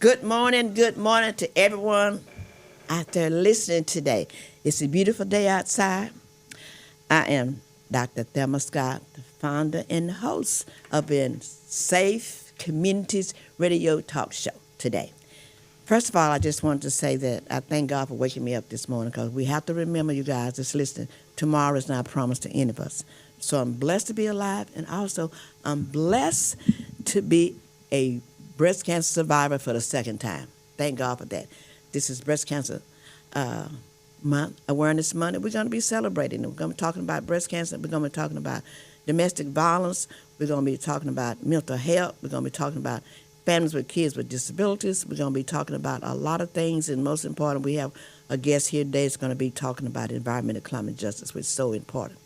Good morning to everyone out there listening today. It's a beautiful day outside. I am Dr. Thelma Scott, the founder and host of the Safe Communities Radio Talk Show today. First of all, I just wanted to say that I thank God for waking me up this morning, because we have to remember, you guys that's listening, tomorrow is not promised to any of us. So I'm blessed to be alive, and also I'm blessed to be a breast cancer survivor for the second time. Thank God for that. This is Breast Cancer Month, Awareness Month. We're going to be celebrating. We're going to be talking about breast cancer. We're going to be talking about domestic violence. We're going to be talking about mental health. We're going to be talking about families with kids with disabilities. We're going to be talking about a lot of things, and most important, we have a guest here today that's going to be talking about environmental climate justice, which is so important.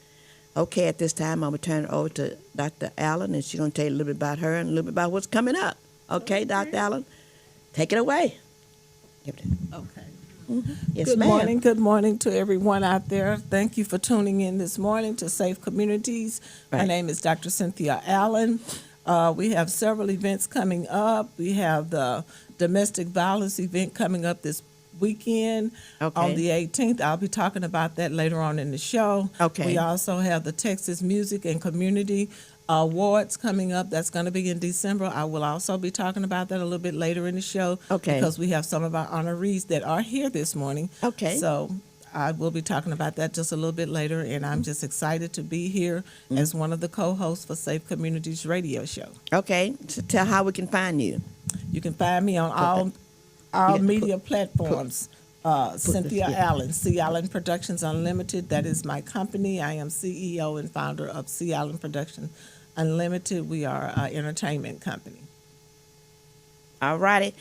Okay, at this time, I'm going to turn it over to Dr. Allen, and she's going to tell you a little bit about her and a little bit about what's coming up. Okay, Dr. Allen, take it away. Okay. Mm-hmm. Yes, Good ma'am. morning. Good morning to everyone out there. Thank you for tuning in this morning to Safe Communities. Right. My name is Dr. Cynthia Allen. We have several events coming up. We have the domestic violence event coming up this weekend on the 18th. I'll be talking about that later on in the show. Okay. We also have the Texas Music and Community Awards coming up. That's going to be in December. I will also be talking about that a little bit later in the show. Okay. Because we have some of our honorees that are here this morning. Okay. So I will be talking about that just a little bit later, and I'm just excited to be here as one of the co-hosts for Safe Communities Radio Show. Okay, so tell how we can find you. You can find me on all media platforms. Cynthia Allen, C. Allen Productions Unlimited. That is my company. I am CEO and founder of C. Allen Productions Unlimited. We are an entertainment company. All righty.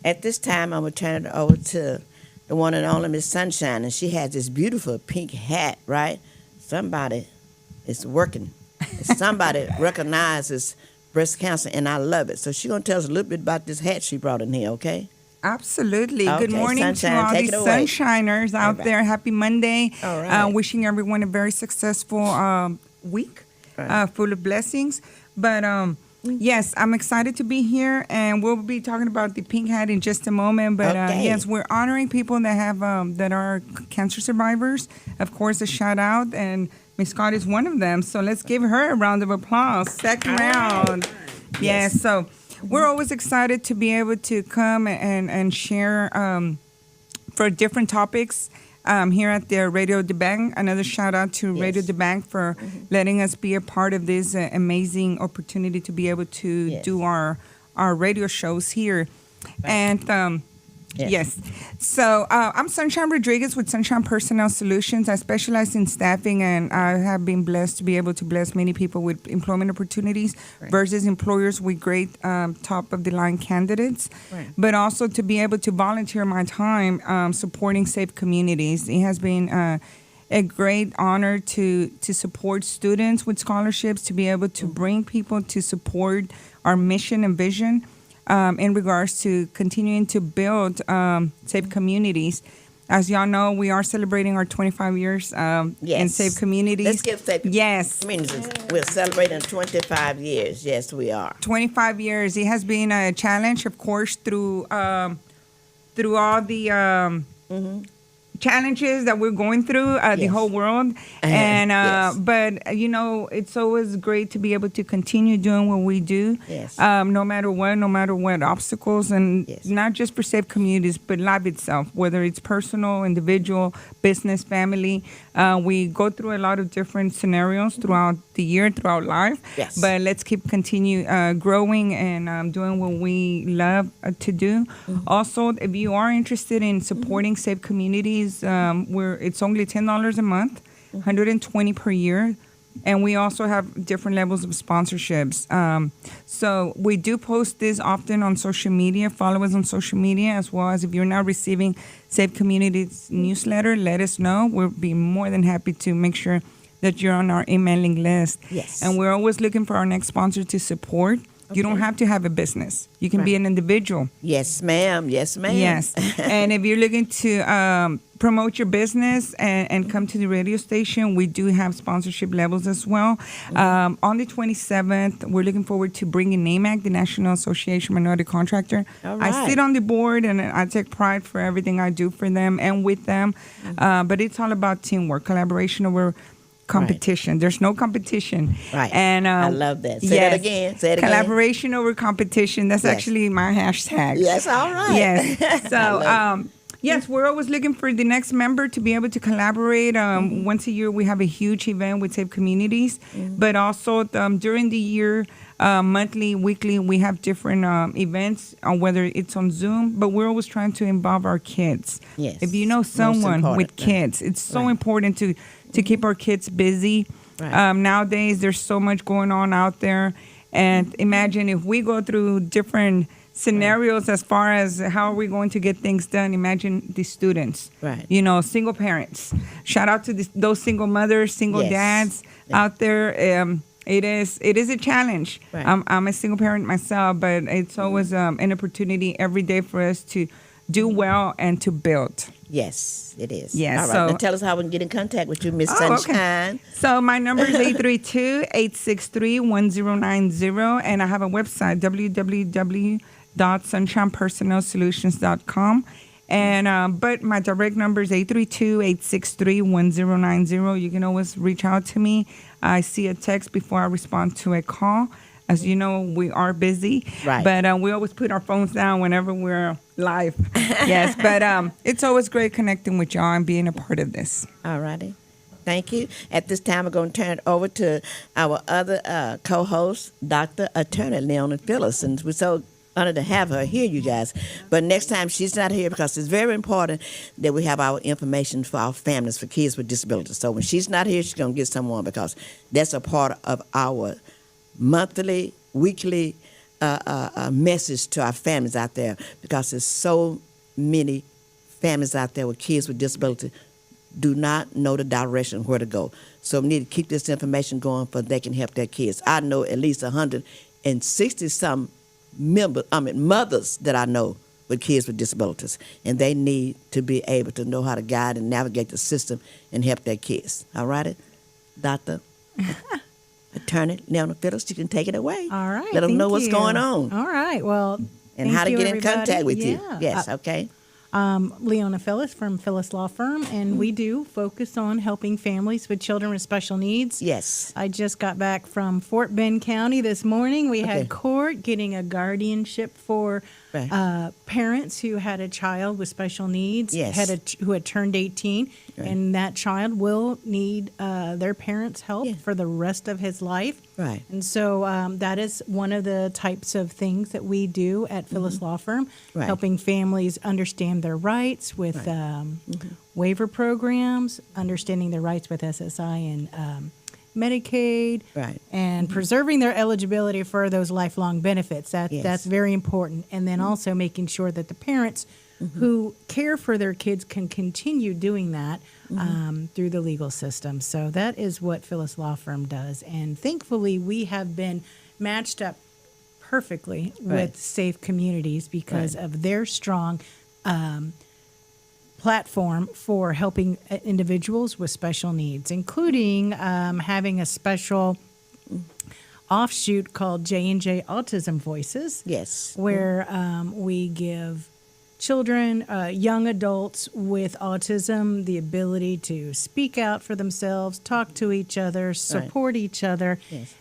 At this time, I'm going to turn it over to the one and only Miss Sunshine, and she has this beautiful pink hat, right? Somebody is working. Somebody recognizes breast cancer, and I love it. So she's going to tell us a little bit about this hat she brought in here, okay? Absolutely. Okay, Good morning Sunshine, to all take these it away. sunshiners out Right. there. Happy Monday. All right. Wishing everyone a very successful week, Right. full of blessings. But yes, I'm excited to be here, and we'll be talking about the pink hat in just a moment. But Okay. yes, we're honoring people that have that are cancer survivors. Of course, a shout out, and Miss Scott is one of them. So let's give her a round of applause. Second round. Yes. So we're always excited to be able to come and share for different topics here at the Radiodabang. Another shout out to Radiodabang for letting us be a part of this amazing opportunity to be able to do our radio shows here. Right. And yes. So I'm Sunshine Rodriguez with Sunshine Personnel Solutions. I specialize in staffing, and I have been blessed to be able to bless many people with employment opportunities versus employers with great top-of-the-line candidates, but also to be able to volunteer my time supporting safe communities. It has been a great honor to support students with scholarships, to be able to bring people to support our mission and vision in regards to continuing to build safe communities. As y'all know, we are celebrating our 25 years in safe communities. Let's give safe communities. We're celebrating 25 years. Yes, we are. 25 years. It has been a challenge, of course, through all the challenges that we're going through, the whole world. And but you know, it's always great to be able to continue doing what we do, no matter what obstacles, and not just for safe communities, but life itself, whether it's personal, individual, business, family. We go through a lot of different scenarios throughout the year, throughout life. But let's continue growing and doing what we love to do. Also, if you are interested in supporting safe communities, it's only $10 a month, $120 per year, and we also have different levels of sponsorships. So we do post this often on social media. Follow us on social media, as well as if you're not receiving Safe Communities newsletter, let us know. We'll be more than happy to make sure that you're on our emailing list. And we're always looking for our next sponsor to support. You don't have to have a business. You can be an individual. Yes, ma'am. Yes, ma'am. Yes. And if you're looking to promote your business and come to the radio station, we do have sponsorship levels as well. On the 27th, we're looking forward to bringing NAMAC, the National Association of Minority Contractor. All right. I sit on the board, and I take pride for everything I do for them and with them. But it's all about teamwork, collaboration over competition. There's no competition. Right. And I love that. Say that again. Say it again. Collaboration over competition. That's actually my hashtag. Yes, all right. Yes. So, yes, we're always looking for the next member to be able to collaborate. Once a year, we have a huge event with Safe Communities. But also during the year, monthly, weekly, we have different events, whether it's on Zoom. But we're always trying to involve our kids. Yes. If you know someone with kids, it's so important to keep our kids busy. Right. Nowadays, there's so much going on out there. And imagine if we go through different scenarios as far as how are we going to get things done. Imagine the students, Right. Single parents. Shout out to those single mothers, single dads out there. It is a challenge. Right. I'm a single parent myself, but it's always an opportunity every day for us to do well and to build. Yes, it is. Yes, All right. so- Now tell us how we can get in contact with you, Miss Sunshine. So my number is 832-863-1090, and I have a website, www.sunshinepersonalsolutions.com. And but my direct number is 832-863-1090. You can always reach out to me. I see a text before I respond to a call. As you know, we are busy, Right. But we always put our phones down whenever we're live. Yes, but it's always great connecting with y'all and being a part of this. All righty. Thank you. At this time, we're going to turn it over to our other co-host, Dr. Attorney Leona Phyllis. And we're so honored to have her here, you guys. But next time, she's not here because it's very important that we have our information for our families, for kids with disabilities. So when she's not here, she's going to get someone because that's a part of our monthly, weekly message to our families out there, because there's so many families out there with kids with disability do not know the direction where to go. So we need to keep this information going for they can help their kids. I know at least 160 some mothers that I know with kids with disabilities, and they need to be able to know how to guide and navigate the system and help their kids. All righty, Dr. Attorney Leona Phyllis, you can take it away. All right. Let them thank know what's you. going on All right. Well, and thank how to you, get in everybody. contact with you. Yeah. Yes, okay. Leona Phyllis from Phyllis Law Firm, and we do focus on helping families with children with special needs. Yes. I just got back from Fort Bend County this morning. We Okay. had court getting a guardianship for Right. parents who had a child with special needs, Yes. who had turned 18, Right. and that child will need their parents' help Yeah. for the rest of his life. Right. And so that is one of the types of things that we do at Phyllis Law Firm, Right. helping families understand their rights with waiver programs, understanding their rights with SSI and Medicaid, Right. and preserving their eligibility for those lifelong benefits. Yes. That's very important. And then also making sure that the parents who care for their kids can continue doing that through the legal system. So that is what Phyllis Law Firm does. And thankfully, we have been matched up perfectly Right. with Safe Communities because Right. of their strong platform for helping individuals with special needs, including having a special offshoot called J&J Autism Voices, Yes. where we give children, young adults with autism, the ability to speak out for themselves, talk to each other, support each other, Yes.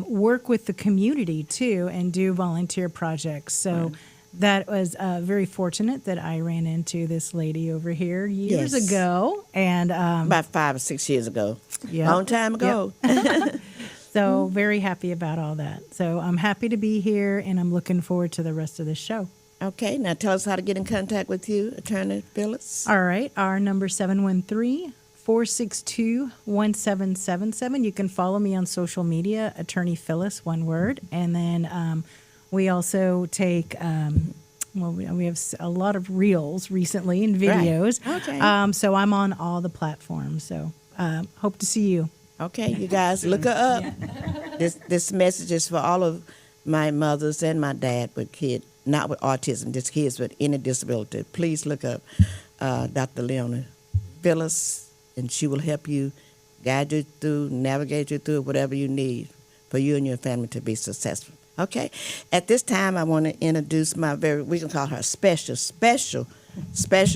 work with the community too, and do volunteer projects. So that was very fortunate that I ran into this lady over here years Yes. ago. And About 5 or 6 years ago. Yep. Long time ago. so very happy about all that. So I'm happy to be here, and I'm looking forward to the rest of the show. Okay, now tell us how to get in contact with you, Attorney Phyllis. All right. Our number 713-462-1777. You can follow me on social media, Attorney Phyllis, one word. And then we also take, we have a lot of reels recently and videos. Right. Okay. So I'm on all the platforms. So hope to see you. Okay, you guys, look her up. This message is for all of my mothers and my dad with kids, not with autism, just kids with any disability, please look up Dr. Leona Phyllis, and she will help you, guide you through, navigate you through whatever you need for you and your family to be successful. Okay? At this time, I want to introduce we can call her special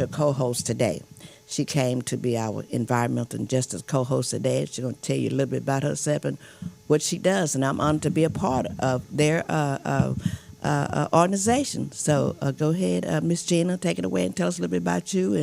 co-host today. She came to be our environmental justice co-host today. She's going to tell you a little bit about herself and what she does, and I'm honored to be a part of their organization. So go ahead, Miss Gina, take it away and tell us a little bit about you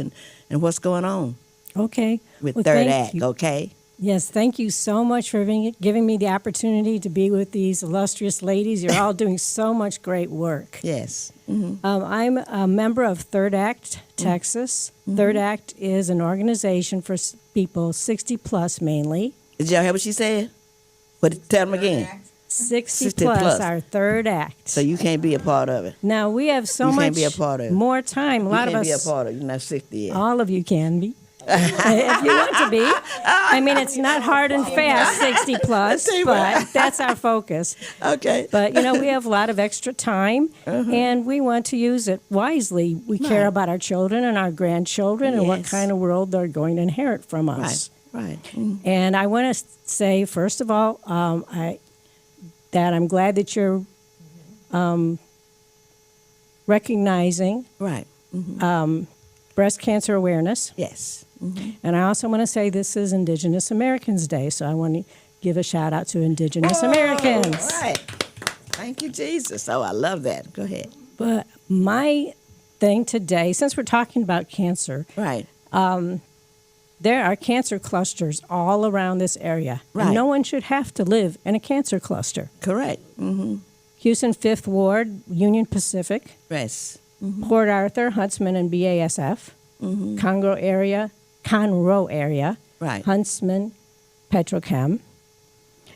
and what's going on Okay. with Well, Third thank Act, you. okay? Yes, thank you so much for giving me the opportunity to be with these illustrious ladies. You're all doing so much great work. Yes. Mm-hmm. I'm a member of Third Act Texas. Third Act is an organization for people 60 plus mainly. Did y'all hear what she said? Tell them again. 60 60 plus, plus. our Third Act. So you can't be a part of it. Now we have so You much can't be a part of it. more time. A lot you of can't us, be a part of it. You're not 60 yet. all of you can be. If you want to be. I mean, it's not hard and fast, 60 plus, but that's our focus. Okay. But, we have a lot of extra time, and we want to use it wisely. We care Right. about our children and our grandchildren and what Yes. kind of world they're going to inherit from us. Right. Mm. And I want to say, first of all, that I'm glad that you're recognizing Right. breast cancer awareness. Yes. And I also want to say this is Indigenous Americans Day, so I want to give a shout out to Indigenous Americans. Right. Thank you, Jesus. Oh, I love that. Go ahead. But my thing today, since we're talking about cancer, Right. there are cancer clusters all around this area. Right. And no one should have to live in a cancer cluster. Correct. Mm-hmm. Houston 5th Ward, Union Pacific, Yes. Port Arthur, Huntsman, and BASF, Conroe area, Right. Huntsman, Petrochem.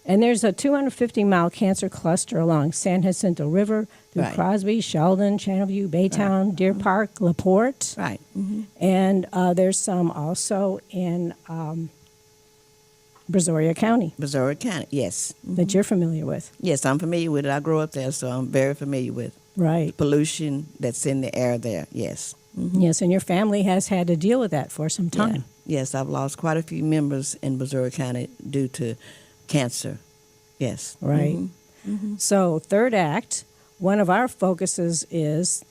And there's a 250-mile cancer cluster along San Jacinto River through Right. Crosby, Sheldon, Channelview, Baytown, Deer Park, LaPorte. Right. Mm-hmm. And there's some also in Brazoria County Missouri County. Yes. that you're familiar with. Yes, I'm familiar with it. I grew up there, so I'm very familiar with Right. pollution that's in the air there. Yes. Yes, and your family has had to deal with that for some time. Yeah. Yes, I've lost quite a few members in Missouri County due to cancer. Yes. Right. So, Third Act, one of our focuses is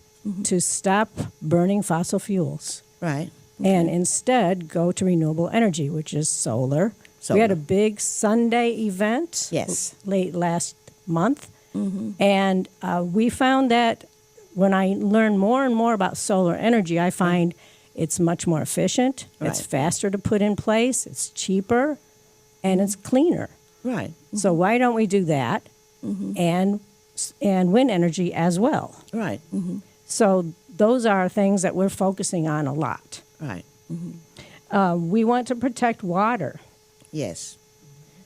to stop burning fossil fuels Right. and instead go to renewable energy, which is solar. We had a big Sunday event Yes. late last month, and we found that when I learn more and more about solar energy, I find it's much more efficient, it's Right. faster to put in place, it's cheaper, and it's cleaner. Right. So why don't we do that and wind energy as well? Right. Mm-hmm. So those are things that we're focusing on a lot. Right. We want to protect water. Yes.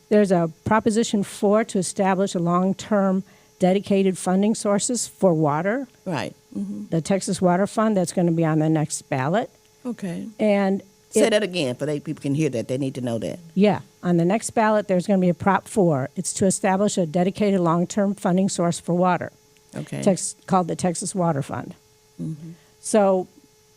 There's a Proposition 4 to establish a long-term dedicated funding sources for water, Right. Mm-hmm. the Texas Water Fund, that's going to be on the next ballot. Okay. And Say that again, for people can hear that. They need to know that. yeah, on the next ballot, there's going to be a Prop 4. It's to establish a dedicated long-term funding source for water. Okay. Called the Texas Water Fund. So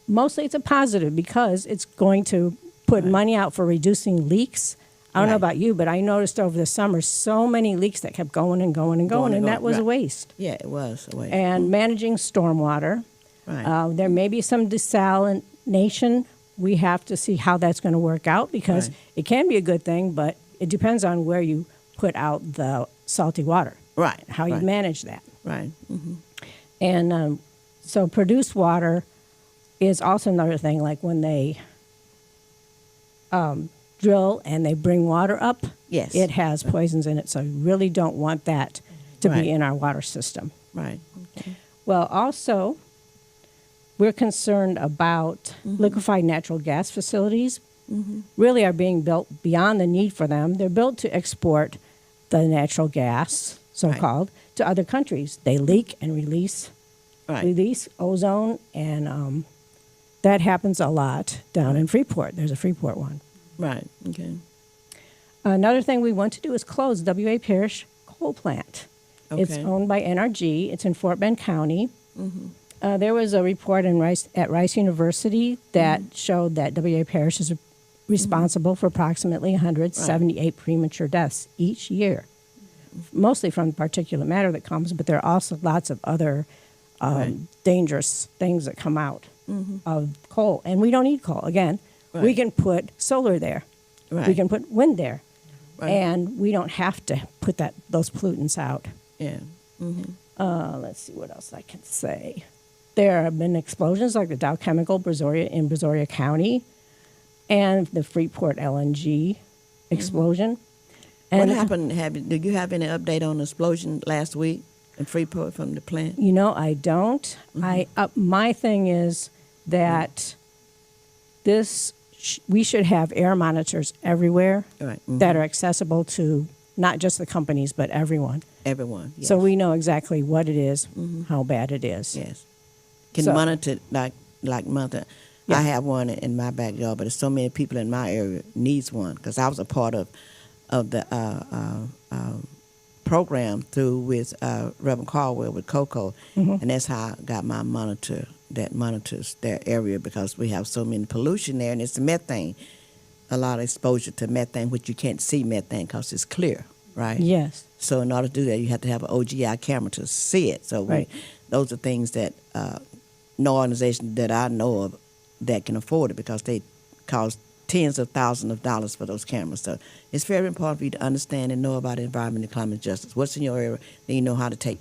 mostly it's a positive because it's going to put money out for reducing leaks. I don't know Right. about you, but I noticed over the summer so many leaks that kept going and going and going, Going and and that going, was a right. waste. Yeah, it was. Wait. And managing stormwater. Right. There may be some desalination. We have to see how that's going to work out because Right. it can be a good thing, but it depends on where you put out the salty water, Right. how you right. manage that. Right. Mm-hmm. And so produced water is also another thing, like when they drill and they bring water up, Yes. it has poisons in it. So you really don't want that to Right. be in our water system. Right. Well, also, we're concerned about liquefied natural gas facilities. Really are being built beyond the need for them. They're built to export the natural gas, so-called, to other countries. They leak and release ozone, and that happens a lot down in Freeport. There's a Freeport one. Right. Okay. Another thing we want to do is close W.A. Pierce coal plant. It's Okay. owned by NRG. It's in Fort Bend County. There was a report at Rice University that showed that WA Parish is responsible for approximately 178 premature deaths each year, mostly from particulate matter that comes, but there are also lots of other dangerous things that come out of coal. And we don't need coal. Again, we Right. can put solar there. We Right. can put wind there. Right. And we don't have to put those pollutants out. Yeah. Let's see what else I can say. There have been explosions like the Dow Chemical in Brazoria County and the Freeport LNG explosion. What And happened? Did you have any update on the explosion last week in Freeport from the plant? you know, I don't. My thing is that we should have air monitors everywhere Right. that are accessible to not just the companies but everyone. Everyone. Yes. So we know exactly what it is, how bad it is. Yes. Can So- monitor like monitor. Yeah. I have one in my backyard, but there's so many people in my area needs one because I was a part of the program through with Reverend Caldwell with Coco, and that's how I got my monitor that monitors their area because we have so many pollution there, and it's the methane, a lot of exposure to methane, which you can't see methane because it's clear, right? Yes. So in order to do that, you have to have an OGI camera to see it. So Right. those are things that no organization that I know of that can afford it because they cost tens of thousands of dollars for those cameras. So it's very important for you to understand and know about environment and climate justice. What's in your area, then you know how to take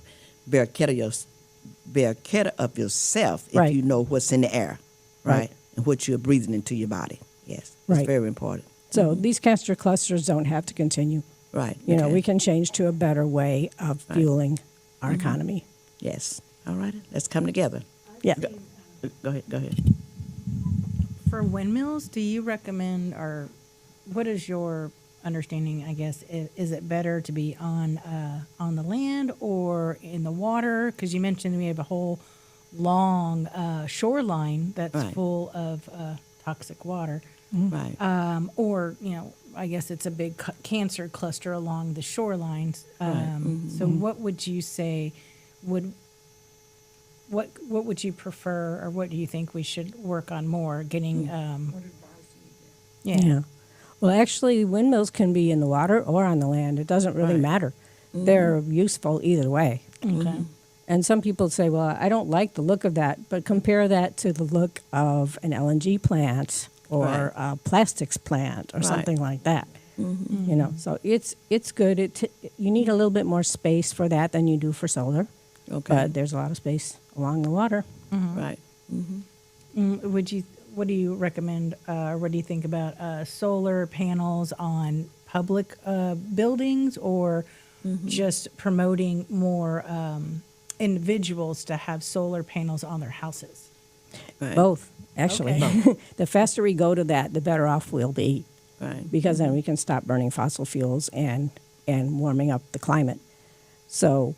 care of yourself if Right. you know what's in the air, right? Right. And what you're breathing into your body. Yes, Right. it's very important. So these cancer clusters don't have to continue. Right. You know, okay. we can change to a better way of fueling our economy. Yes. All right. Let's come together. Yeah. Go ahead. For windmills, do you recommend, or what is your understanding? I guess is it better to be on the land or in the water? Because you mentioned we have a whole long shoreline that's Right. full of toxic water, Right. or I guess it's a big cancer cluster along the shorelines. Right. So, what would you say what would you prefer, or what do you think we should work on more? Getting, Yeah. Well, actually, windmills can be in the water or on the land. It doesn't really Right. matter. They're useful either way. Okay. And some people say, well, I don't like the look of that, but compare that to the look of an LNG plant or Right. a plastics plant or Right. something like that. You know, so it's good. You need a little bit more space for that than you do for solar, Okay. but there's a lot of space along the water. Right. What do you recommend, or what do you think about solar panels on public buildings, or just promoting more individuals to have solar panels on their houses? Right. Both, actually. Okay. The faster we go to that, the better off we'll be, Right. because then we can stop burning fossil fuels and warming up the climate. So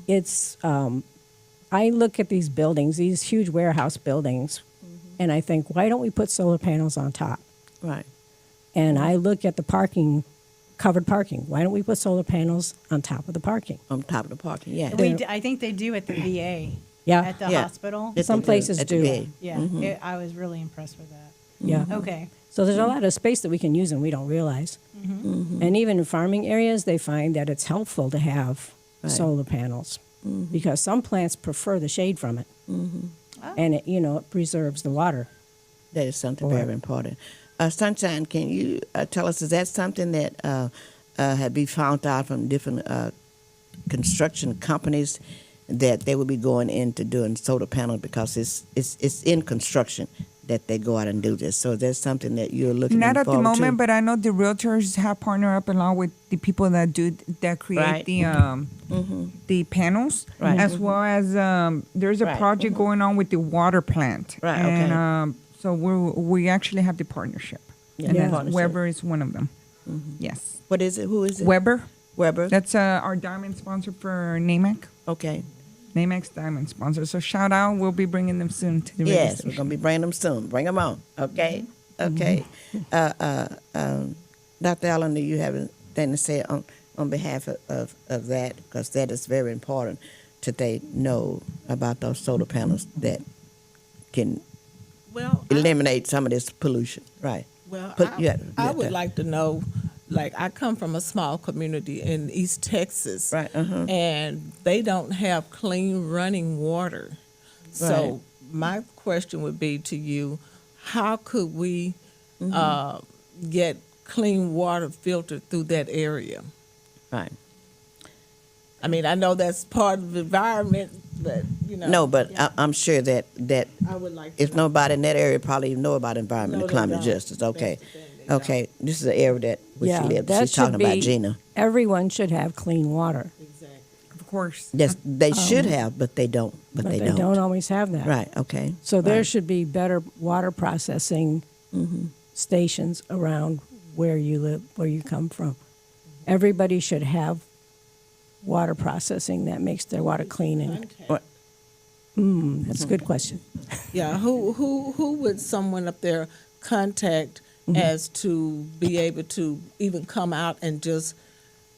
it's, I look at these buildings, these huge warehouse buildings, and I think, why don't we put solar panels on top? Right. And I look at the covered parking. Why don't we put solar panels on top of the parking? On top of the parking. Yeah. I think they do at the VA. Yeah. At the Yeah. hospital. Yes, Some they places at the do. VA. Yeah. I was really impressed with that. Yeah. Okay. So there's a lot of space that we can use and we don't realize. And even in farming areas, they find that it's helpful to have Right. solar panels because some plants prefer the shade from it. And it preserves the water. That is something Or- very important. Sunshine, can you tell us, is that something that had been found out from different construction companies that they would be going into doing solar panels because it's in construction that they go out and do this? So that's something that you're looking Not at the forward moment, to? but I know the realtors have partnered up along with the people that create Right. the panels, Right. as well as there's a Right. project going on with the water plant, Right, and okay. so we actually have the partnership, Yeah, and the then partnership. Weber is one of them. Yes, What is it? Who is it? Weber. Weber? That's our diamond sponsor for NAMEC. Okay. NAMEC's diamond sponsor. So shout out. We'll be bringing them soon to the radio Yes, we're station. going to be bringing them soon. Bring them on. Okay. Okay. Dr. Allen, do you have anything to say on on behalf of that, because that is very important that they know about those solar panels that can Well, eliminate some of this pollution. Right. Well, I would like to know, like, I come from a small community in East Texas, Right. and they don't have clean running water. So my question would be to you, how could we get clean water filtered through that area? Right. I mean, I know that's part of the environment, but, No, but I'm sure that I would like to if nobody in that area probably even know about environment No, and they climate don't. justice. Okay. That's the thing, they Okay. This is the area that where she lives. that She's talking should about be- Gina. Everyone should have clean water, Exactly. Of course. Yes, they should have, but they don't. But, but they, they don't always have that. Right. Okay. So there Right. should be better water processing stations around where you live, where you come from. Everybody should have water processing that makes their water clean. And What? that's a good question. Yeah, who would someone up there contact as to be able to even come out and just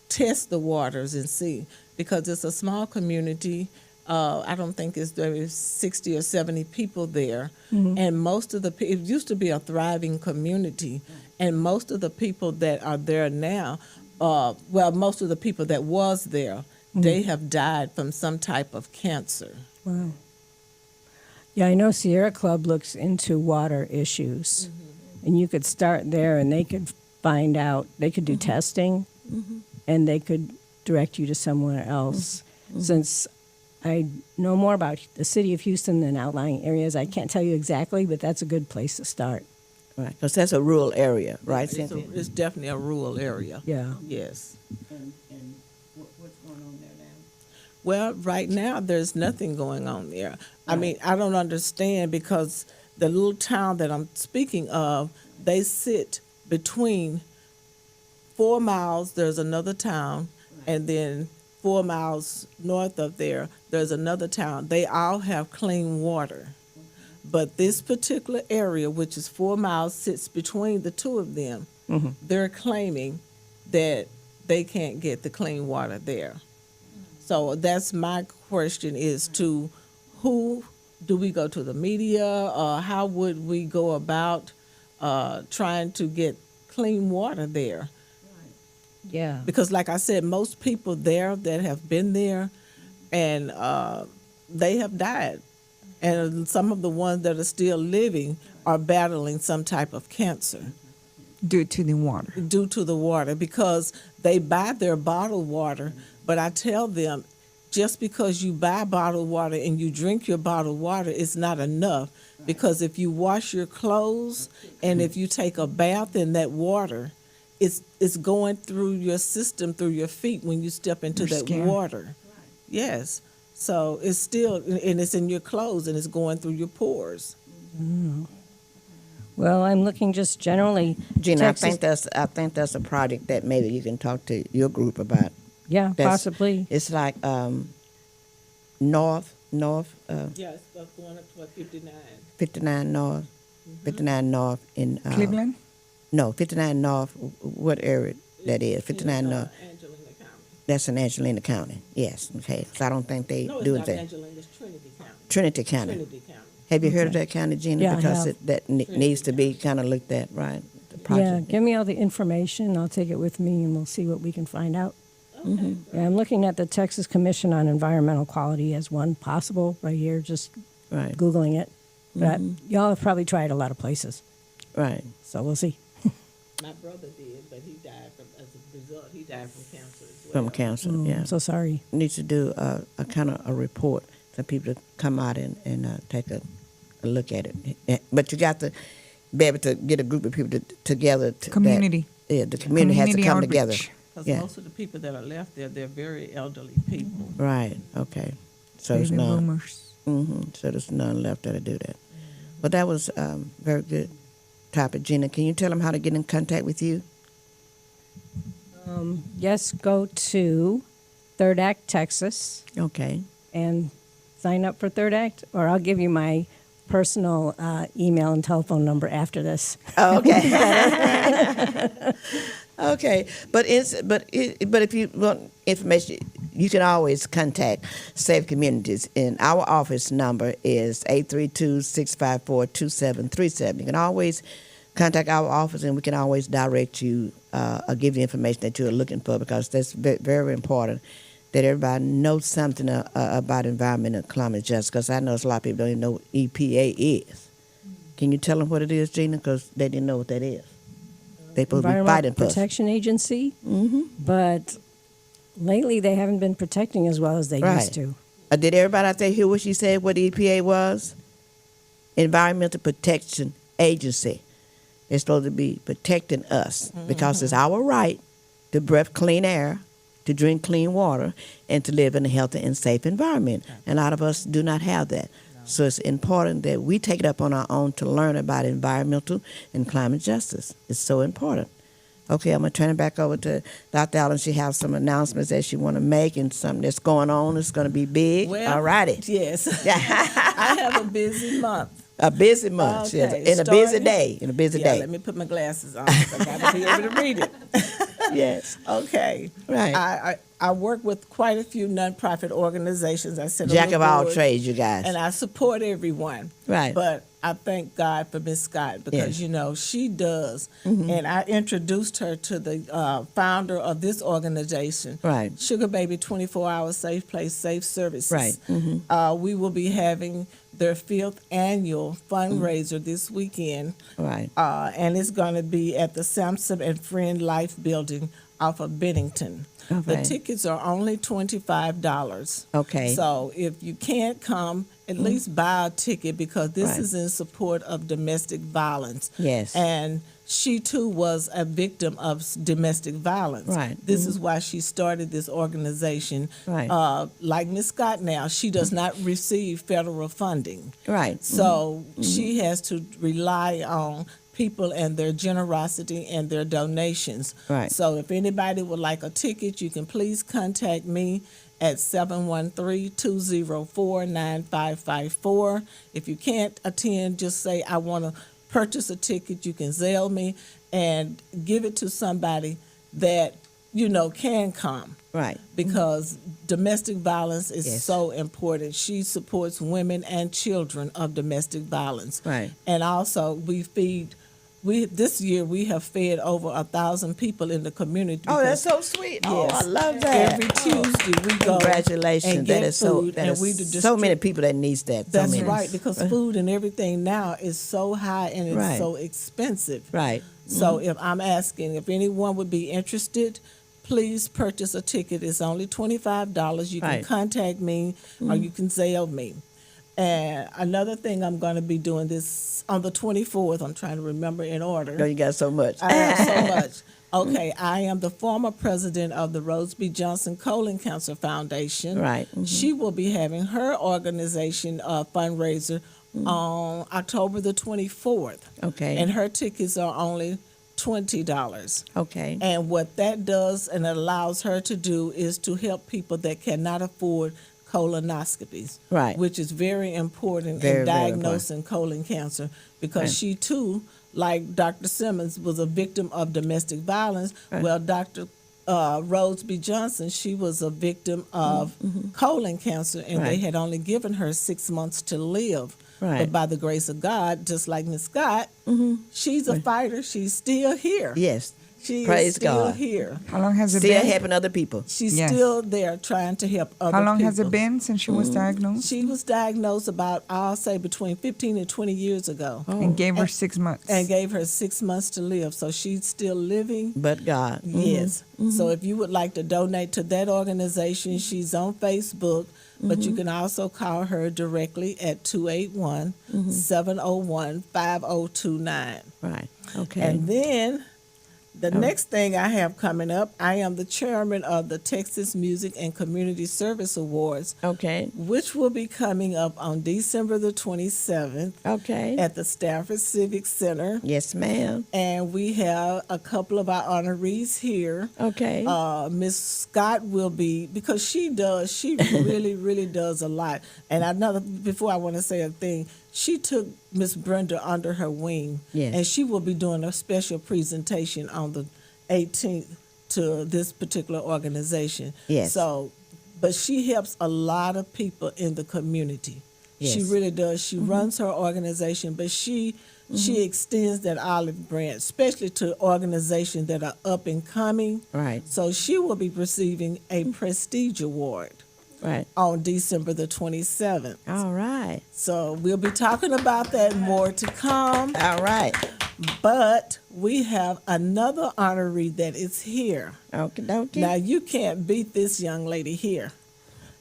test the waters and see? Because it's a small community. I don't think there is 60 or 70 people there, and most of it used to be a thriving community, and most of the people that are there now, most of the people that was there, they have died from some type of cancer. Wow. Yeah, I know Sierra Club looks into water issues, and you could start there, and they could find out. They could do testing, and they could direct you to somewhere else. Since I know more about the city of Houston than outlying areas, I can't tell you exactly, but that's a good place to start. Right. Because that's a rural area, right, It's, Cynthia? it's definitely a rural area. Yeah. Yes. And what's going on there now? Well, right now, there's nothing going on there. I mean, I don't understand because the little town that I'm speaking of, they sit between 4 miles, there's another town, and then 4 miles north of there, there's another town. They all have clean water. But this particular area, which is 4 miles, sits between the two of them. They're claiming that they can't get the clean water there. So that's my question is to who do we go to the media or how would we go about trying to get clean water there? Yeah. Because like I said, most people there that have been there and they have died. And some of the ones that are still living are battling some type of cancer Due to the water. due to the water because they buy their bottled water. But I tell them, just because you buy bottled water and you drink your bottled water is not enough because if you wash your clothes and if you take a bath in that water, it's going through your system, through your feet when you step into Your that skin. water. Yes. So it's still, and it's in your clothes and it's going through your pores. Well, I'm looking just generally. Gina, Texas- I think that's a project that maybe you can talk to your group about. Yeah, That's- possibly. It's like north, Yeah, it's going up to 59. 59 north, 59 north in Cleveland? No, 59 north. What area that is? 59 north. Angelina County. That's in Angelina County. Yes. Okay. So I don't think they No, it's do not anything. Angelina, it's Trinity County. Trinity County. Trinity County. Have you heard of that county, Gina? Yeah, I Because have. that needs to be kind of looked at, right? The Yeah, project. give me all the information. I'll take it with me, and we'll see what we can find out. Yeah, I'm looking at the Texas Commission on Environmental Quality as one possible right here, just Right. Googling it. But y'all have probably tried a lot of places, Right. so we'll see. My brother did, but he died as a result. He died from cancer as well. From council. Yeah. I'm so sorry. Needs to do a kind of a report for people to come out and take a look at it. But you got to be able to get a group of people together. Community. The community has to come together. outreach. Because Yeah. most of the people that are left there, they're very elderly people. Right. Okay. So there's Baby none. boomers. So there's none left that'll do that. Well, that was very good topic, Gina. Can you tell them how to get in contact with you? Yes, go to Third Act Texas Okay. and sign up for Third Act, or I'll give you my personal email and telephone number after this. Oh, okay. Okay, but if you want information, you can always contact Safe Communities, and our office number is 832-654-2737. You can always contact our office, and we can always direct you or give you information that you're looking for, because that's very important that everybody knows something about environmental climate justice. Because I know a lot of people don't even know what EPA is. Can you tell them what it is, Gina? Because they didn't know what that is. They supposed to be fighting Environmental for us. Protection Agency, but lately they haven't been protecting as well as they Right. used to. Did everybody out there hear what she said, what the EPA was? Environmental Protection Agency. They're supposed to be protecting us because it's our right to breathe clean air, to drink clean water, and to live in a healthy and safe environment. And a lot of us do not have that. So it's important that we take it up on our own to learn about environmental and climate justice. It's so important. Okay, I'm going to turn it back over to Dr. Allen. She has some announcements that she want to make and something that's going on. It's going to be big. Well, All righty. Yes. I have a busy month. A busy month, Okay, yes, and a busy starting- day, and a busy Yeah, day. let me put my glasses on. 'Cause I got to be able to read it. Yes. Okay. Right. I work with quite a few nonprofit organizations. I sit on Jack the of all board, trades, you guys. and I support everyone. Right. But I thank God for Miss Scott because Yes. she does, and I introduced her to the founder of this organization, Right. Sugar Baby 24-hour Safe Place, Safe Services. Right. We will be having their 5th annual fundraiser this weekend. Right. And it's going to be at the Sampson and Friend Life Building off of Bennington. The Okay. tickets are only $25. Okay. So if you can't come, at least buy a ticket because this Right. is in support of domestic violence. Yes. And she too was a victim of domestic violence. Right. This is why she started this organization. Right. Like Miss Scott now, she does not receive federal funding. Right. So she has to rely on people and their generosity and their donations. Right. So if anybody would like a ticket, you can please contact me at 713-204-9554. If you can't attend, just say, I want to purchase a ticket. You can Zelle me and give it to somebody that, can come. Right. Because domestic violence is Yes. so important. She supports women and children of domestic violence. Right. And also this year we have fed over 1,000 people in the community. Oh, that's because so sweet. Oh, Yes. I love that. every Tuesday we go Congratulations. and That get is so. food, That and we is do so many distrib- people that needs that. So That's many. right, because food and everything now is so high and it's Right. so expensive. Right. So if I'm asking if anyone would be interested, please purchase a ticket. It's only $25. You can Right. contact me or you can Zelle me. And another thing I'm going to be doing this on the 24th. I'm trying to remember in order. No, you got so much. I have so much. Okay, I am the former president of the Rose B. Johnson Colon Cancer Foundation. Right. She will be having her organization fundraiser on October the 24th. Okay. And her tickets are only $20. Okay. And what that does and it allows her to do is to help people that cannot afford colonoscopies. Right. Which is very important Very, in very diagnosing colon cancer because Right. she too, like Dr. Simmons, was a victim of domestic violence. Right. Well, Dr. Rose B. Johnson, she was a victim of colon cancer, and they Right. had only given her 6 months to live. Right. But by the grace of God, just like Miss Scott, she's a fighter. She's still here. Yes. She Praise is still God. here. How long has it Still been? helping other people. She's Yes. still there trying to help other people. How long has it been since she was diagnosed? She was diagnosed about, I'll say, between 15 and 20 years ago. And gave her 6 months. And gave her 6 months to live. So she's still living. But God. Yes. So if you would like to donate to that organization, she's on Facebook, but you can also call her directly at 281-701-5029. Right. Okay. And then the next thing I have coming up, I am the chairman of the Texas Music and Community Service Awards, Okay. which will be coming up on December the 27th Okay. at the Stafford Civic Center. Yes, ma'am. And we have a couple of our honorees here. Okay. Miss Scott will be, because she really, really does a lot. And before I want to say a thing, she took Miss Brenda under her wing. Yes. And she will be doing a special presentation on 18th to this particular organization. Yes. So, but she helps a lot of people in the community. She Yes. really does. She runs her organization, but she extends that olive branch, especially to organizations that are up and coming. Right. So she will be receiving a prestige award Right. on December the 27th. All right. So we'll be talking about that more to come. All right. But we have another honoree that is here. Okay. Okay. Now you can't beat this young lady here.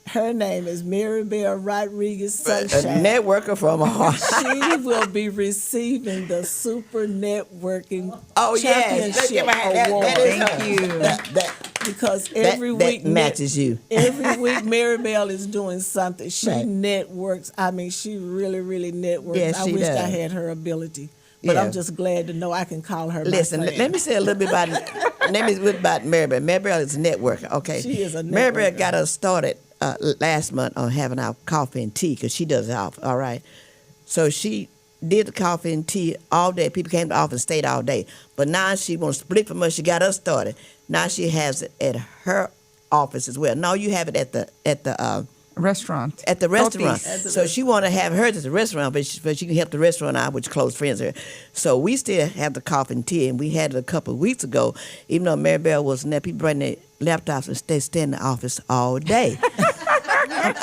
Her name is Maribel Rodriguez A Sunshine. networker from a She will be receiving the Super Networking Oh yes. Let's Championship give her that. Award. That is Thank her. you. That, Because that, every that week matches you. Every week Maribel is doing something. She Right. networks. I mean, she really networks. Yes, I she wish I does. had her ability. But Yeah. I'm just glad to know I can call her Listen, my friend. let me say a little bit about Maribel. Maribel is a networker, okay? She is a Maribel networker. got us started last month on having our coffee and tea because she does it all right. So she did the coffee and tea all day. People came to the office and stayed all day. But now she wants to split from us. She got us started. Now she has it at her office as well. No, you have it at the Restaurant. at the restaurant. Totis. So she want to have hers at the restaurant, but she can help the restaurant out, which close friends are. So we still have the coffee and tea, and we had it a couple of weeks ago. Even though Maribel wasn't there, people bring their laptops and stay in the office all day.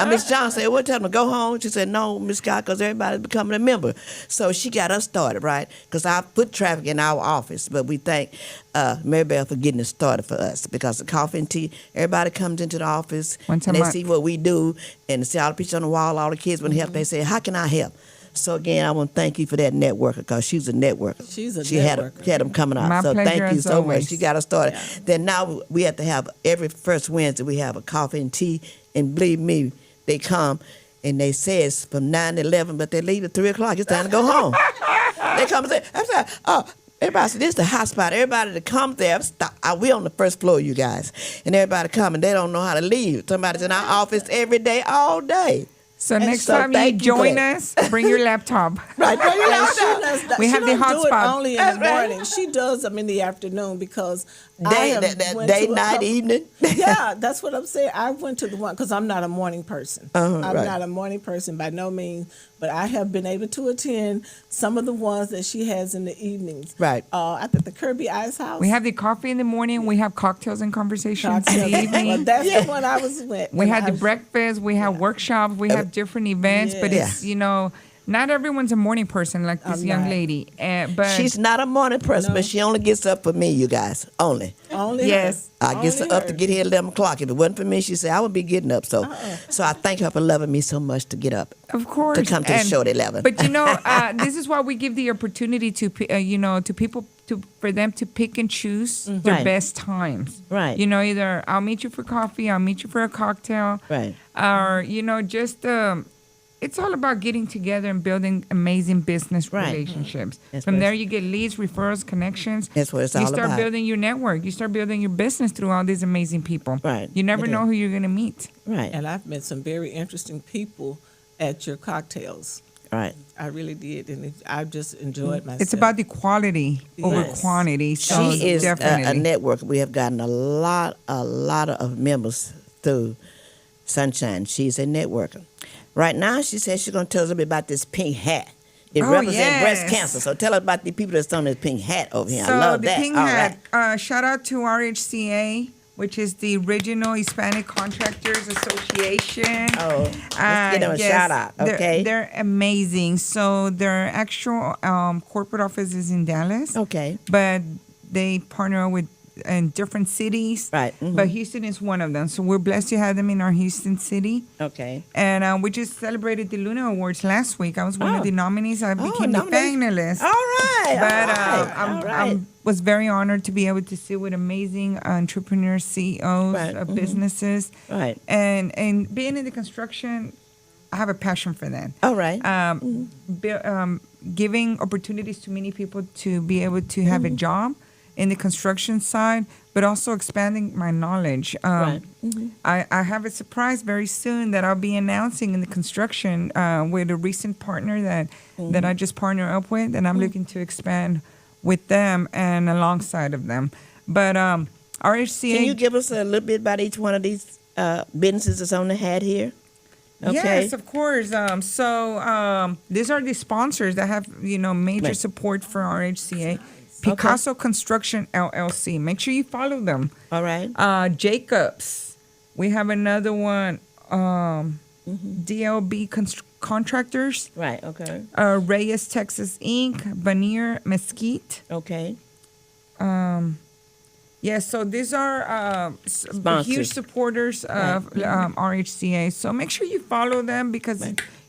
Miss John said, "What time to go home?" She said, "No, Miss Scott, because everybody's becoming a member." So she got us started, right? Because I put traffic in our office, but we thank Maribel for getting it started for us because the coffee and tea, everybody comes into the office Once a and they month. see what we do and see all the pictures on the wall, all the kids want help. They say, "How can I help?" So again, I want to thank you for that networker because she's a networker. She's a she networker. had them coming out. My so pleasure thank you as so always. much. She got us started. Then now we have to have every first Wednesday we have a coffee and tea, and believe me, they come and they say it's from 9 to 11, but they leave at 3 o'clock. It's time to go home. They come and say, I'm sorry, oh, everybody said, this is the hot spot. Everybody that comes there, we on the first floor, you guys. And everybody come and they don't know how to leave. Somebody's in our office every day, all day. So next so time you thank you for join that. us, bring your laptop. Right, bring it And out she there. does that- We she have the don't hot do it spot. only in That's the right. morning. She does them in the afternoon because I Day, have that went day, to a night, couple- evening. Yeah, that's what I'm saying. I went to the one because I'm not a morning person. I'm right. not a morning person by no means, but I have been able to attend some of the ones that she has in the evenings. Right. At the Kirby Ice House. We have the coffee in the morning. We have cocktails and conversations in the Well, evening. that's the one I was with. We and had I- the breakfast. We have workshops. We have different events. But Yeah. it's, not everyone's a morning person like this I'm young not. lady. But She's not a morning person, No. but she only gets up for me, you guys, only. Only Yes. her. I get Only up her. to get here at 11 o'clock. If it wasn't for me, she said, I would be getting up. So so I thank her for loving me so much to get up, of course, to come to the and- show at 11. But this is why we give the opportunity to to people for them to pick and choose their Right. best times. Right. Either I'll meet you for coffee, I'll meet you for a cocktail, Right. or just it's all about getting together and building amazing business Right. relationships. That's From what there, it's- you get leads, referrals, connections. That's what it's you all start about. building your network. You start building your business through all these amazing people. Right. You never It know is. who you're going to meet. Right. And I've met some very interesting people at your cocktails. Right. I really did, and I just enjoyed myself. It's about the quality over Yes. quantity. So She is definitely. a networker. We have gotten a lot of members through Sunshine. She's a networker. Right now, she says she's going to tell us a little bit about this pink hat. It Oh, represents breast yes. cancer. So tell us about the people that's on this pink hat over here. So I love the that. pink All hat, right. shout out to RHCA, which is the Regional Hispanic Contractors Association. Oh, let's give them a shout out, okay? They're amazing. So their actual corporate office is in Dallas. Okay. But they partner with in different cities. Right, mhm. But Houston is one of them. So we're blessed to have them in our Houston city. Okay. And we just celebrated the Luna Awards last week. I was one Oh. of the nominees. I became the nomination. finalist. All right. But all right. I was very honored to be able to sit with amazing entrepreneurs, CEOs Right, of mhm. businesses, Right. and being in the construction, I have a passion for that. All right. Giving opportunities to many people to be able to have a job in the construction side, but also expanding my knowledge. Right. I have a surprise very soon that I'll be announcing in the construction with a recent partner that I just partner up with, and I'm looking to expand with them and alongside of them. But RHCA. Can you give us a little bit about each one of these businesses that's on the hat here? Okay. Yes, of course. So these are the sponsors that have, major Right. support for RHCA. Picasso Construction LLC. Make sure you follow them. All right. Jacobs. We have another one. DLB Contractors. Right. Okay. Reyes Texas Inc. Veneer Mesquite. Okay. Yes, so these are Sponsors. huge supporters of RHCA. So make sure you follow them because,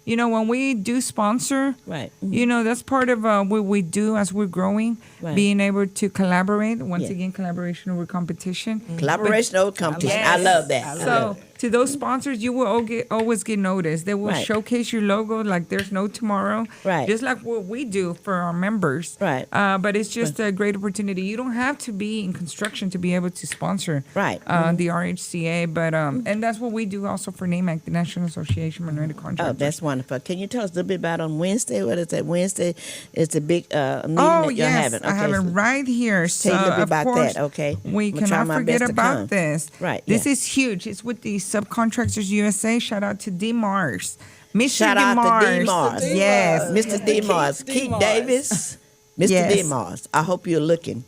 when we do sponsor, Right. that's part of what we do as we're growing, Right. being able to collaborate. Once Yeah. again, collaboration over competition. Collaboration over competition. I Yes. love that. So to those sponsors, you will always get noticed. They will Right. showcase your logo like there's no tomorrow. Right. Just like what we do for our members. Right. But it's just a great opportunity. You don't have to be in construction to be able to sponsor Right. the RHCA. But and that's what we do also for NAMAC, the National Association of Minority Oh, Contractors. that's wonderful. Can you tell us a little bit about on Wednesday? What is that? Wednesday is the big meeting Oh, that you're yes, having. I have it right here. So, Tell you a little bit of about course, that, okay? We I'ma try cannot my forget best to about come. this. Right, This yeah. is huge. It's with the Subcontractors USA. Shout out to D. Mars. Mr. Shout out to D. Mars. Yes. Mr. D. Mars. Keith Davis. Mr. Yes. D. Mars. I hope you're looking.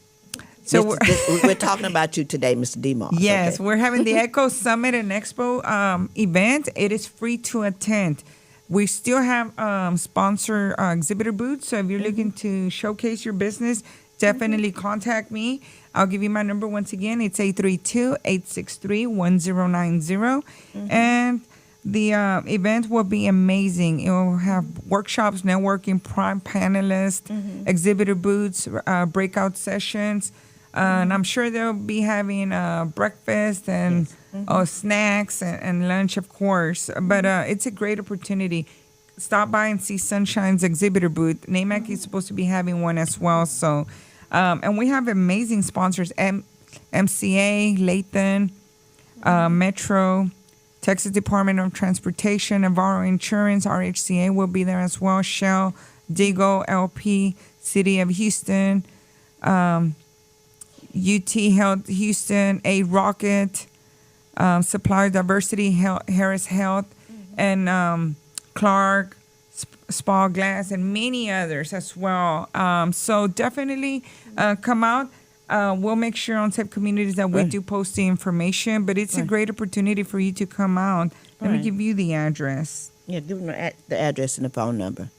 So We're talking about you today, Mr. D. Mars. Yes, okay? we're having the Echo Summit and Expo event. It is free to attend. We still have sponsor exhibitor booths. So if you're looking to showcase your business, definitely contact me. I'll give you my number once again. It's 832-863-1090. And the event will be amazing. It will have workshops, networking, prime panelists, exhibitor booths, breakout sessions. And I'm sure they'll be having breakfast and snacks and lunch, of course. But it's a great opportunity. Stop by and see Sunshine's exhibitor booth. NAMAC is supposed to be having one as well. So, and we have amazing sponsors: MCA, Lathan, Metro, Texas Department of Transportation, Navarro Insurance, RHCA will be there as well. Shell, Digo, LP, City of Houston, UT Health Houston, A Rocket, Supplier Diversity, Harris Health, and Clark, Spa Glass, and many others as well. So definitely come out. We'll make sure on Tip Communities that we do post the information, but it's a great opportunity for you to come out. Let me Right. give you the address. Yeah, give them the address and the phone number.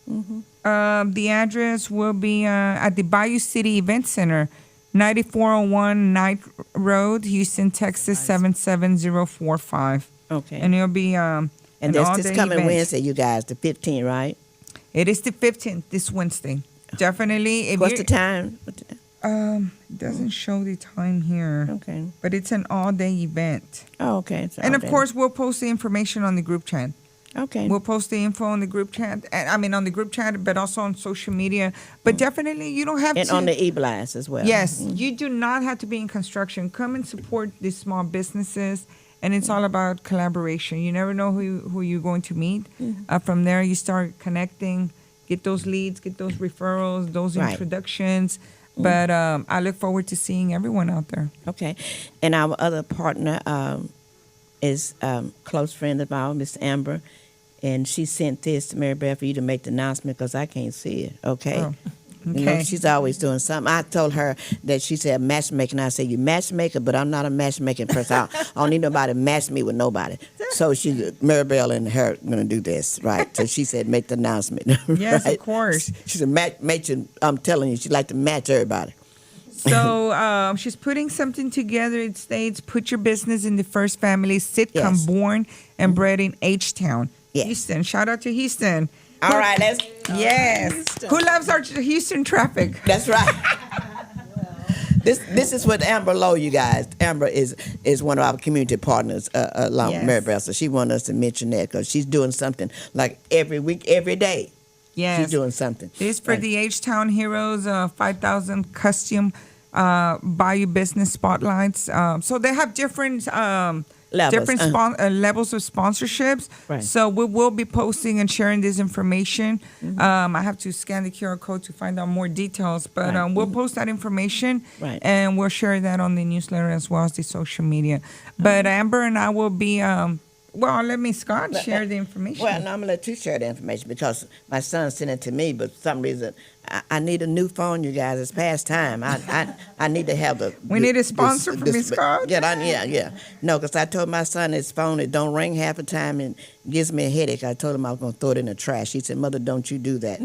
The address will be at the Bayou City Event Center, 9401 Knight Road, Houston, Texas, 77045. Okay. And it'll be And an that's all-day this coming event. Wednesday, you guys, the 15th, right? It is the 15th, this Wednesday. Definitely. If What's you're- the time? It doesn't show the time here, Okay. but it's an all-day event. Oh, okay. It's And all of day. course, we'll post the information on the group chat. Okay. We'll post the info on the group chat. On the group chat, but also on social media. But definitely, you don't have and to. on the e-blast as well. Yes, you do not have to be in construction. Come and support these small businesses, and it's all about collaboration. You never know who you're going to meet. From there, you start connecting, get those leads, get those referrals, those Right. introductions. But I look forward to seeing everyone out there. Okay. And our other partner is close friend of ours, Miss Amber. And she sent this to Mary Beth for you to make the announcement because I can't see it. Okay. Oh, You know, okay. she's always doing something. I told her that she said matchmaking. I said, you matchmaker, but I'm not a matchmaking person. I don't need nobody to match me with nobody. So Maribel and her going to do this, right? So she said, make the announcement. Yes, right? of course. She said, I'm telling you, she like to match everybody. So she's putting something together. It states, put your business in the first family sitcom Yes. born and bred in H-Town. Yes. Houston. Shout out to Houston. All right, Yes. Who loves our Houston traffic? that's right. This is what Amber Lowe, you guys. Amber is one of our community partners along Yes. with Maribel. So she wanted us to mention that because she's doing something like every week, every day. Yes. She's doing something. This for Right. the H-Town Heroes 5,000 custom Bayou Business Spotlights. So they have different Levels, different levels of sponsorships. Right. So we will be posting and sharing this information. I have to scan the QR code to find out more details, but Right. we'll post that information, Right. and we'll share that on the newsletter as well as the social media. But Amber and I will be. Well, let me Scott share the information. Well, no, I'm gonna let you share the information because my son sent it to me, but for some reason I need a new phone, you guys. It's past time. I need to have the. We need a sponsor for Miss Scott. Yeah. No, because I told my son his phone it don't ring half the time and gives me a headache. I told him I was gonna throw it in the trash. He said, "Mother, don't you do that.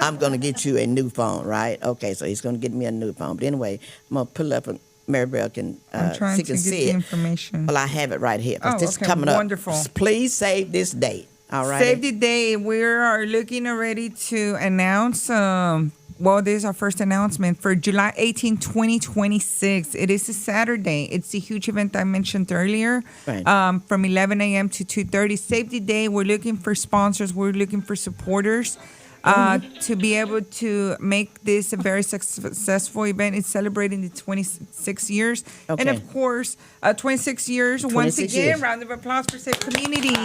I'm gonna get you a new phone, right?" Okay, so he's gonna get me a new phone. But anyway, I'm gonna pull up and Maribel can I'm trying she to can get see the it. information. Well, I have it right here. 'Cause Oh, this is okay, coming wonderful. up. Please save this date. All right. Save the day. We are looking already to announce. Well, this is our first announcement for July 18, 2026. It is a Saturday. It's the huge event I mentioned earlier, Right. From 11 a.m. to 2:30. Save the day. We're looking for sponsors. We're looking for supporters. To be able to make this a very successful event. It's celebrating the 26 years. And Okay. of course, 26 years. Once 26 again, years. round of applause for Safe Communities.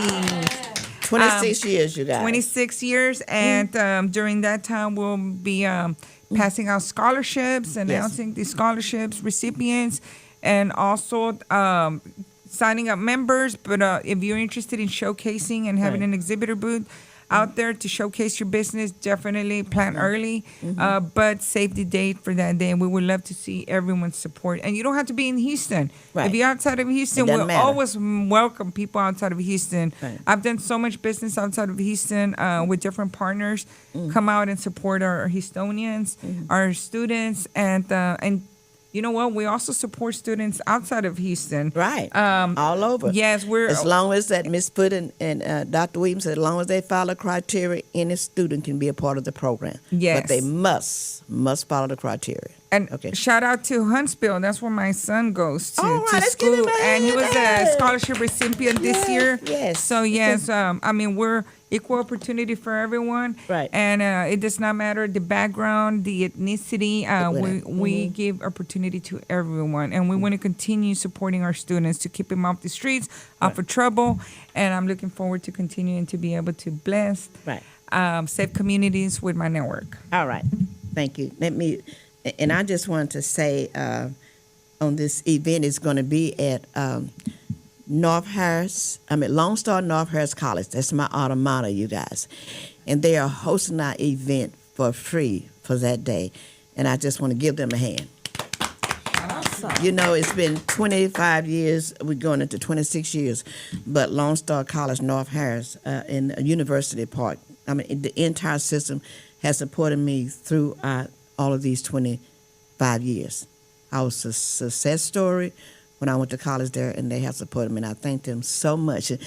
26 years, you guys. 26 years, and during that time, we'll be passing out scholarships, announcing the scholarships recipients, and also signing up members. But if you're interested in showcasing and having Right. an exhibitor booth out there to showcase your business, definitely plan early, but save the date for that day. And we would love to see everyone's support. And you don't have to be in Houston. Right. If you're outside of Houston, It doesn't we'll matter. always welcome people outside of Houston. Right. I've done so much business outside of Houston with different partners. Come out and support our Houstonians, our students, and you know what? We also support students outside of Houston. Right. All over. Yes, we're As long as that Miss Foot and Dr. Williams said, as long as they follow criteria, any student can be a part of the program. Yes. But they must follow the criteria. And Okay. shout out to Huntsville. That's where my son goes to, All right, to let's give school. him a And he was a hand. scholarship recipient this Yes, year. yes. So, yes, I mean, we're equal opportunity for everyone. Right. And it does not matter the background, the ethnicity. We give opportunity to everyone. And we want to continue supporting our students to keep them off the streets, off of trouble. And I'm looking forward to continuing to be able to bless Right. safe communities with my network. All right. Thank you. And I just wanted to say on this event, it's going to be at Lone Star North Harris College. That's my alma mater, you guys. And they are hosting our event for free for that day. And I just want to give them a hand. You know, it's been 25 years. We're going into 26 years. But Lone Star College, North Harris, in University Park, I mean, the entire system has supported me through all of these 25 years. I was a success story when I went to college there, and they have supported me, and I thank them so much. And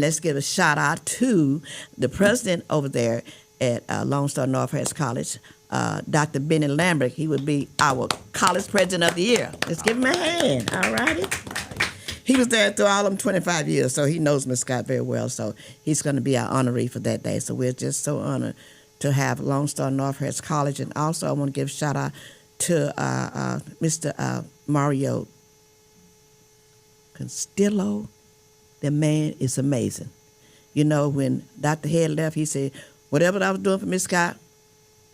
let's give a shout out to the president over there at Lone Star North Harris College, Dr. Benny Lambert. He would be our college president of the year. Let's give him a hand, all righty? He was there through all them 25 years, so he knows Miss Scott very well. So he's going to be our honoree for that day. So we're just so honored to have Lone Star North Harris College. And also I want to give a shout out to Mr. Mario Castillo. The man is amazing. You know, when Dr. Head left, he said, whatever I was doing for Miss Scott,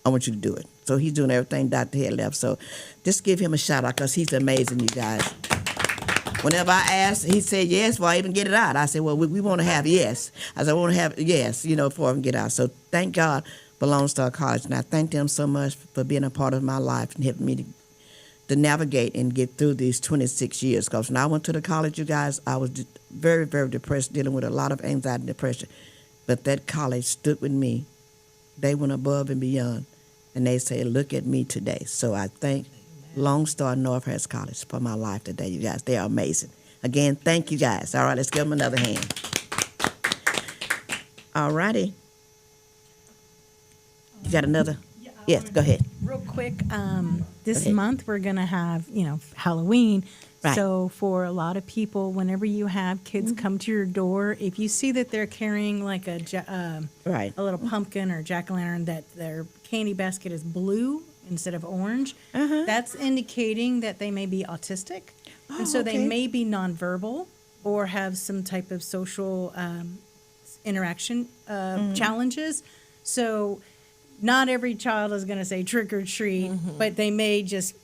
I want you to do it. So he's doing everything Dr. Head left. So just give him a shout out because he's amazing, you guys. Whenever I asked, he said yes before I even get it out. I said, well, we want to have yes. I said, I want to have yes, before I even get out. So thank God for Lone Star College. And I thank them so much for being a part of my life and helping me to navigate and get through these 26 years. Because when I went to the college, you guys, I was very, very depressed, dealing with a lot of anxiety and depression. But that college stood with me. They went above and beyond. And they say, look at me today. So I thank Lone Star North Harris College for my life today, you guys. They are amazing. Again, thank you guys. All right, let's give them another hand. All righty. You got another? Yes, go ahead. Real quick, this ahead. month we're going to have, Halloween. Right. So for a lot of people, whenever you have kids come to your door, if you see that they're carrying like Right. a little pumpkin or jack-o'-lantern, that their candy basket is blue instead of orange, that's indicating that they may be autistic. And so they okay. may be nonverbal. or have some type of social interaction challenges. So not every child is going to say trick or treat, but they may just,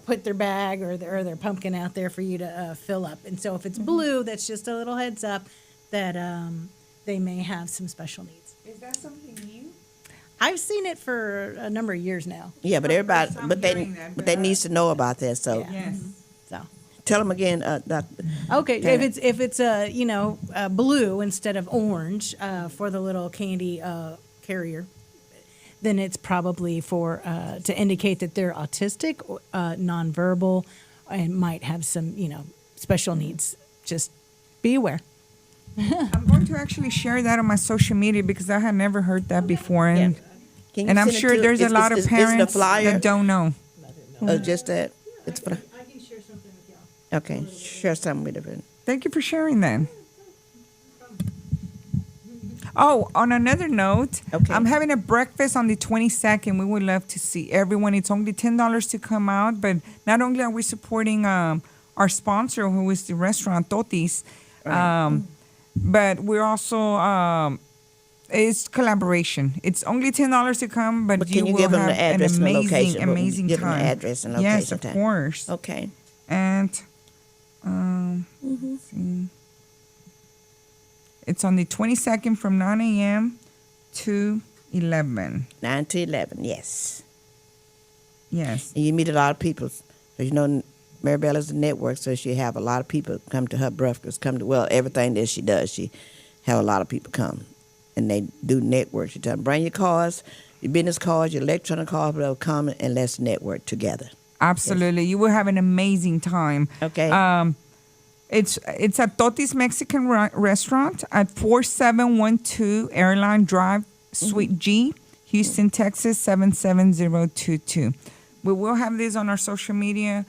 put their bag or their pumpkin out there for you to fill up. And so if it's blue, that's just a little heads up that they may have some special needs. Is that something new? I've seen it for a number of years now. Yeah, but everybody, I'm but hearing that, they needs to know about that. So Yeah. Yes. So tell them again, Dr. okay, Tanner. if it's blue instead of orange for the little candy carrier, then it's probably for to indicate that they're autistic, nonverbal, and might have some special needs. Just be aware. I'm going to actually share that on my social media because I had never heard that before, and Can you and I'm send it sure to- there's a lot of is it a parents flyer? that don't know. Just that it's for. I can share something with y'all. Okay, share something with them. Thank you for sharing that. Oh, on another note, Okay. I'm having a breakfast on the 22nd. We would love to see everyone. It's only $10 to come out, but not only are we supporting our sponsor, who is the restaurant Totis, but we're also it's collaboration. It's only $10 to come, but, But can you will give them have the address an and the amazing, location? amazing Give them time. the address and location. Yes, of time. course. Okay. And let's see. It's on the 22nd from 9 a.m. to 11. 9 to 11, yes. Yes. And you meet a lot of people. So Maribel is a network, so she have a lot of people come to her breakfast, everything that she does, she have a lot of people come. And they do network. She tell them, bring your cars, your business cards, your electronic cards, whatever, come and let's network together. Absolutely. You will have an amazing time. Okay. It's at Totis Mexican Restaurant at 4712 Airline Drive, Suite G, Houston, Texas 77022. We will have this on our social media.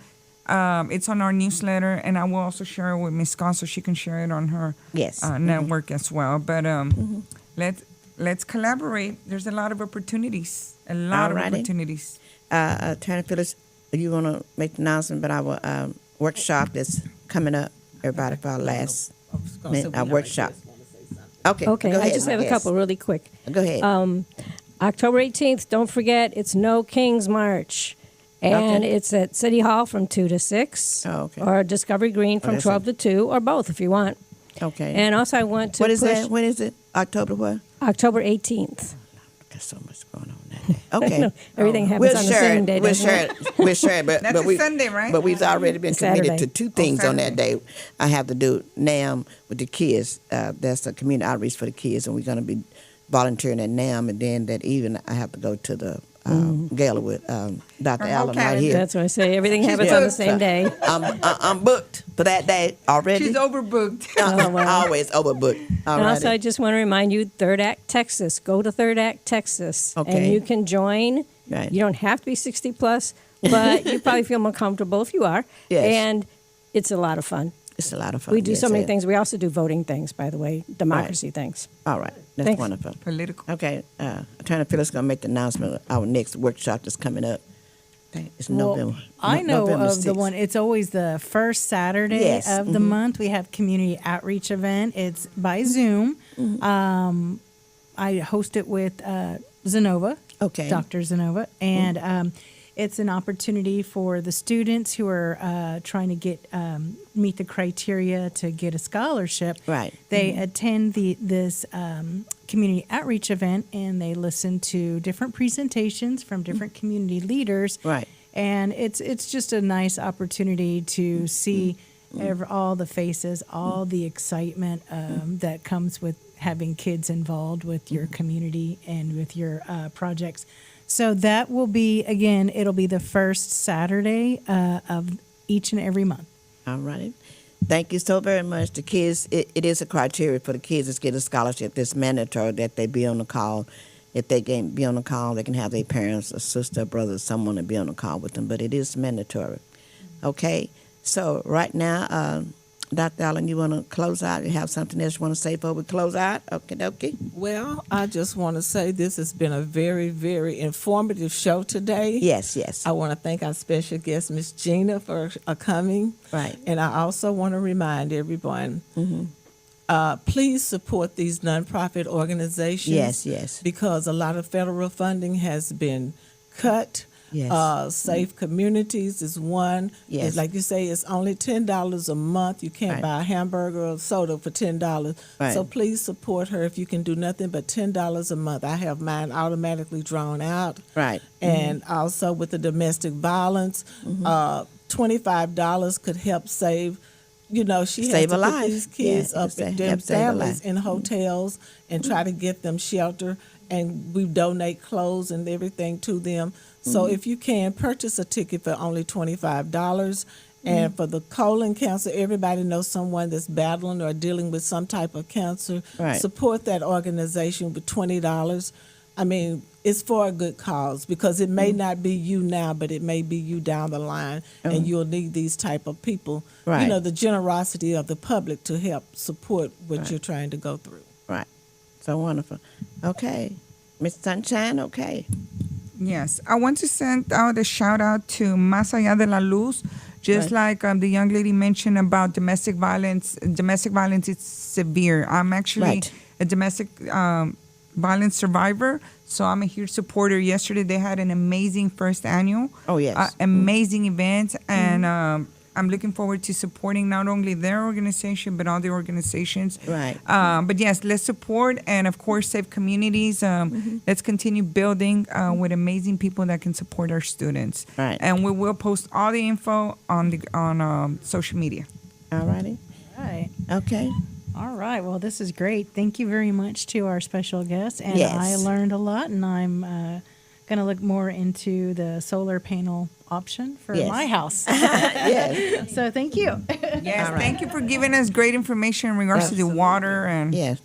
It's on our newsletter, and I will also share it with Ms. Scott so she can share it on her Yes. network as well. But let's collaborate. There's a lot of opportunities. A lot of Alrighty. opportunities. Attorney Phyllis, you want to make the announcement about our workshop that's coming up? Everybody for our last our workshop. Okay. Okay, go I ahead, just have a guess. couple really quick. Go ahead. October 18th, don't forget, it's No Kings March. And Okay. it's at City Hall from 2 to 6. Oh, okay. Or Discovery Green from that's 12 to 2, or both if you want. Okay. And also I want to What is push that? When is it? October what? October 18th. There's so much going on that day. Okay. No, everything happens We'll on the share same it. day, We'll doesn't share it? it. We'll share it. But, That's but a Sunday, right? But we've already been committed Saturday. to two things on that Saturday. day. I have to do NAM with the kids. That's a community outreach for the kids, and we're going to be volunteering at NAM. And then that evening, I have to go to the gala with Dr. Her Allen right calendar. here. That's what I say. Everything happens on the same day. I'm booked for that day already. She's overbooked. Always overbooked. All And also, I right. just want to remind you, Third Act Texas. Go to Third Act Texas, Okay. and you can join. Right. You don't have to be 60 plus, but you probably feel more comfortable if you are. Yes. And it's a lot of fun. It's a lot of fun. We do Yes, so many it- things. We also do voting things, by the way, democracy things. All right. That's Thanks. wonderful. Political. Okay. Attorney Phyllis going to make the announcement of our next workshop that's coming up. It's Well, November. I know November of the 6th. one. It's always the first Saturday Yes, of the month. We have community outreach event. It's by Zoom. I host it with Zenova, Okay. Dr. Zenova, and it's an opportunity for the students who are trying to get meet the criteria to get a scholarship. Right. They attend this community outreach event, and they listen to different presentations from different community leaders. Right. And it's just a nice opportunity to see all the faces, all the excitement that comes with having kids involved with your community and with your projects. So that will be, again, it'll be the first Saturday of each and every month. All right. Thank you so very much. The kids, it is a criteria for the kids to get a scholarship. It's mandatory that they be on the call. If they can't be on the call, they can have their parents, a sister, a brother, someone to be on the call with them. But it is mandatory. Okay. So right now, Dr. Allen, you want to close out? You have something else you want to say before we close out? Okay, dokie. Well, I just want to say this has been a very, very informative show today. Yes, yes. I want to thank our special guest, Miss Gina, for coming. Right. And I also want to remind everyone, please support these nonprofit organizations. Yes, yes. Because a lot of federal funding has been cut. Yes. Safe Communities is one. Yes. It's like you say, it's only $10 a month. You can't Right. buy a hamburger or soda for $10. Right. So please support her if you can do nothing but $10 a month. I have mine automatically drawn out. Right. And also with the domestic violence, $25 could help save. You know, she Save has a to put life. these kids Yeah, up help in their save a families life. in hotels and try to get them shelter. And we donate clothes and everything to them. So if you can, purchase a ticket for only $25. And for the colon cancer, everybody knows someone that's battling or dealing with some type of cancer. Right. Support that organization with $20. I mean, it's for a good cause because it may not be you now, but it may be you down the line, and you'll need these type of people. Right. You know, the generosity of the public to help support what you're trying to go through. Right. So wonderful. Okay. Miss Sunshine, okay. Yes, I want to send out a shout out to Más Allá de la Luz. Just like the young lady mentioned about domestic violence. Domestic violence is severe. I'm actually Right. a domestic violence survivor, so I'm a huge supporter. Yesterday they had an amazing first annual. Oh, yes. Amazing event, and I'm looking forward to supporting not only their organization but all the organizations. Right. But yes, let's support and of course save communities. Let's continue building with amazing people that can support our students. Right. And we will post all the info on social media. All righty. Right. Okay. All right. Well, this is great. Thank you very much to our special guest. And Yes. I learned a lot, and I'm going to look more into the solar panel option for Yes. my house. Yes. So thank you. Yes, thank you for giving us great information in regards to the water and Yes.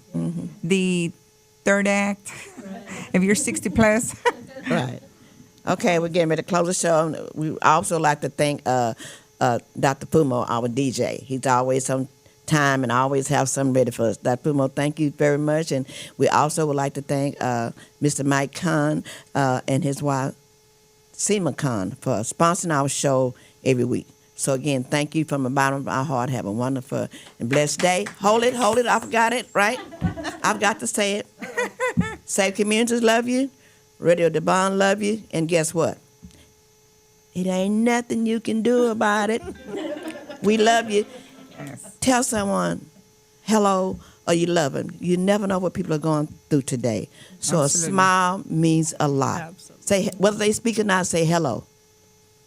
the third act. If you're 60 plus. Right. Okay, we're getting ready to close the show. We also like to thank Dr. Pumo, our DJ. He's always on time and always have something ready for us. Dr. Pumo, thank you very much. And we also would like to thank Mr. Mike Kahn and his wife, Seema Khan, for sponsoring our show every week. So again, thank you from the bottom of our heart. Have a wonderful and blessed day. Hold it. I forgot it, right? I've got to say it. Safe Communities love you. Radiodabang love you. And guess what? It ain't nothing you can do about it. We love you. Tell someone hello or you love them. You never know what people are going through today. So Absolutely. a smile means a lot. Absolutely. Say, whether they speak or not, say hello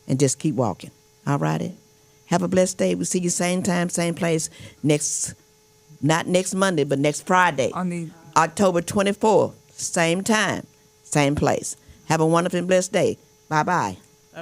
and just keep walking. All righty? Have a blessed day. We'll see you same time, same place not next Monday, but next Friday, On the October 24th, same time, same place. Have a wonderful and blessed day. Bye-bye.